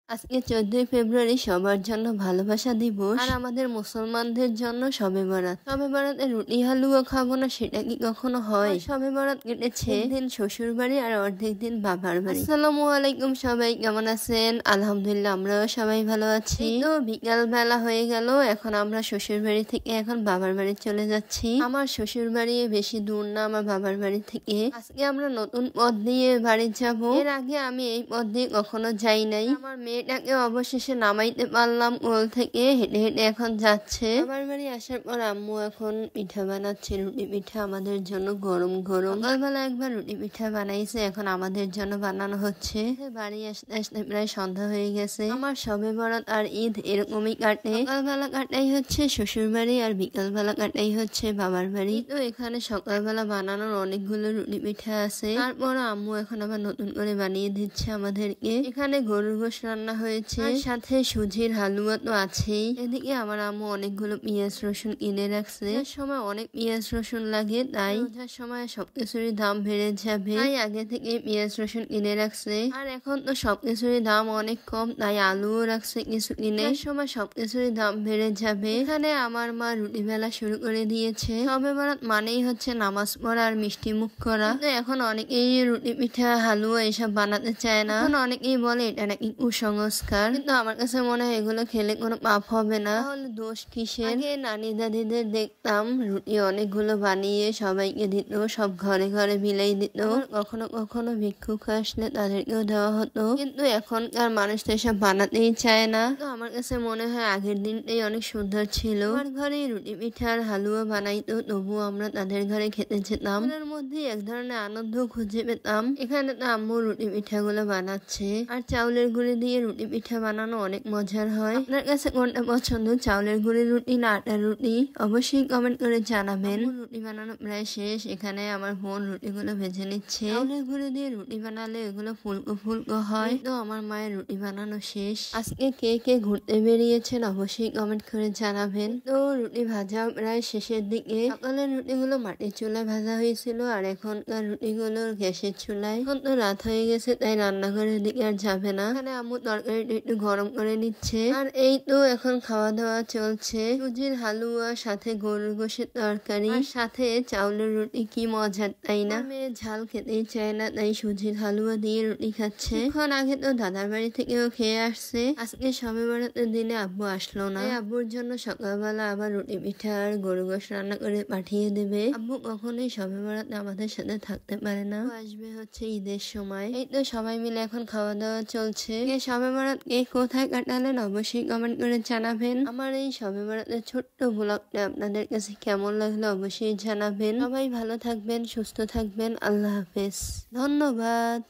আজকে 14ই ফেব্রুয়ারি সবার জন্য ভালোবাসা দিবস আর আমাদের মুসলমানদের জন্য শবে বরাত। শবে বরাতে রুটি হালুয়া খাবো না সেটা কি কখনো হয়? শবে বরাত কেটেছে দিন শ্বশুর বাড়ি আর অর্ধেক দিন বাবার বাড়ি। আসসালামু আলাইকুম, সবাই কেমন আছেন? আলহামদুলিল্লাহ আমরাও সবাই ভালো আছি। তো বিকাল বেলা হয়ে গেল, এখন আমরা শ্বশুর বাড়ি থেকে এখন বাবার বাড়ি চলে যাচ্ছি। আমার শ্বশুর বাড়ি বেশি দূর না আমার বাবার বাড়ি থেকে। আজকে আমরা নতুন পথ দিয়ে বাড়ি যাব। এর আগে আমি এই পথ দিয়ে কখনো যাই নাই। আমার মেয়েটাকে অবশেষে নামাইতে পারলাম কোল থেকে, হেঁটে হেঁটে এখন যাচ্ছে। বাবার বাড়ি আসার পর আম্মু এখন পিঠা বানাচ্ছে, রুটি পিঠা আমাদের জন্য গরম গরম। সকালবেলা একবার রুটি পিঠা বানাইছে, এখন আমাদের জন্য বানানো হচ্ছে। বাড়ি আসতে আসতে প্রায় সন্ধ্যা হয়ে গেছে। আমার শবে বরাত আর ঈদ এরকমই কাটে। সকালবেলা কাটাই হচ্ছে শ্বশুর বাড়ি আর বিকালবেলা কাটাই হচ্ছে বাবার বাড়ি। তো এখানে সকালবেলা বানানোর অনেকগুলো রুটি পিঠা আছে, তারপর আম্মু এখন আবার নতুন করে বানিয়ে দিচ্ছে আমাদেরকে। এখানে গরুর গোশ রান্না হয়েছে, সাথে সুজির হালুয়া তো আছেই। এদিকে আমার আম্মু অনেকগুলো পেঁয়াজ রসুন কিনে রাখছে। সময় অনেক পেঁয়াজ রসুন লাগে, তাই রোজার সময় সবকিছুরই দাম বেড়ে যাবে, তাই আগে থেকে পেঁয়াজ রসুন কিনে রাখছে। আর এখন তো সবকিছুরই দাম অনেক কম, তাই আলুও রাখছে কিছু কিনে। সময় সবকিছুরই দাম বেড়ে যাবে। এখানে আমার মা রুটি বেলা শুরু করে দিয়েছে। শবে বরাত মানেই হচ্ছে নামাজ পড়া আর মিষ্টি মুখ করা। এখন অনেকেই রুটি পিঠা হালুয়া এসব বানাতে চায় না। এখন অনেকেই বলে এটা নাকি কুসংস্কার, কিন্তু আমার কাছে মনে হয় এগুলো খেলে কোনো পাপ হবে না। তাহলে দোষ কিসের? আগে নানি দাদিদের দেখতাম রুটি অনেকগুলো বানিয়ে সবাইকে দিত, সব ঘরে ঘরে বিলাই দিত। কখনো কখনো ভিক্ষুক আসলে তাদেরকেও দেওয়া হতো, কিন্তু এখনকার মানুষ তো এসব বানাতেই চায় না। তো আমার কাছে মনে হয় আগের দিনটাই অনেক সুন্দর ছিল। আমার ঘরে রুটি পিঠা আর হালুয়া বানাইতো, তবুও আমরা তাদের ঘরে খেতে যেতাম। এর মধ্যে এক ধরনের আনন্দ খুঁজে পেতাম। এখানে তো আম্মু রুটি পিঠাগুলো বানাচ্ছে, আর চাউলের গুঁড়ি দিয়ে রুটি পিঠা বানানো অনেক মজার হয়। আপনার কাছে কোনটা পছন্দ, চাউলের গুঁড়ির রুটি না আটার রুটি? অবশ্যই কমেন্ট করে জানাবেন। রুটি বানানো প্রায় শেষ। এখানে আমার বোন রুটিগুলো ভেজে নিচ্ছে। চাউলের গুঁড়ি দিয়ে রুটি বানালে এগুলো ফুলকো ফুলকো হয়। তো আমার মায়ের রুটি বানানো শেষ। আজকে কে কে ঘুরতে বেরিয়েছেন অবশ্যই কমেন্ট করে জানাবেন। তো রুটি ভাজা প্রায় শেষের দিকে। সকালের রুটিগুলো মাটির চুলায় ভাজা হয়েছিল, আর এখনকার রুটিগুলো গ্যাসের চুলায়। এখন তো রাত হয়ে গেছে, তাই রান্নাঘরের দিকে আর যাবে না। এখানে আম্মু তরকারিটা একটু গরম করে নিচ্ছে। আর এই তো এখন খাওয়া দাওয়া চলছে। সুজির হালুয়া, সাথে গরুর গোশের তরকারি, সাথে চাউলের রুটি। কি মজার, তাই না? মেয়ে ঝাল খেতেই চায় না, তাই সুজির হালুয়া দিয়ে রুটি খাচ্ছে। এখন আগে তো দাদার বাড়ি থেকেও খেয়ে আসছে। আজকে শবে বরাতের দিনে আব্বু আসলো না, আব্বুর জন্য সকালবেলা আবার রুটি পিঠা আর গরু গোশ রান্না করে পাঠিয়ে দেবে। আব্বু কখনোই শবে বরাতে আমাদের সাথে থাকতে পারে না, আসবে হচ্ছে ঈদের সময়। এই তো সবাই মিলে এখন খাওয়া দাওয়া চলছে। শবে বরাত কে কোথায় কাটালেন অবশ্যই কমেন্ট করে জানাবেন। আমার এই শবে বরাতের ছোট্ট ব্লগটা আপনাদের কাছে কেমন লাগলো অবশ্যই জানাবেন। সবাই ভালো থাকবেন, সুস্থ থাকবেন। আল্লাহ হাফেজ, ধন্যবাদ।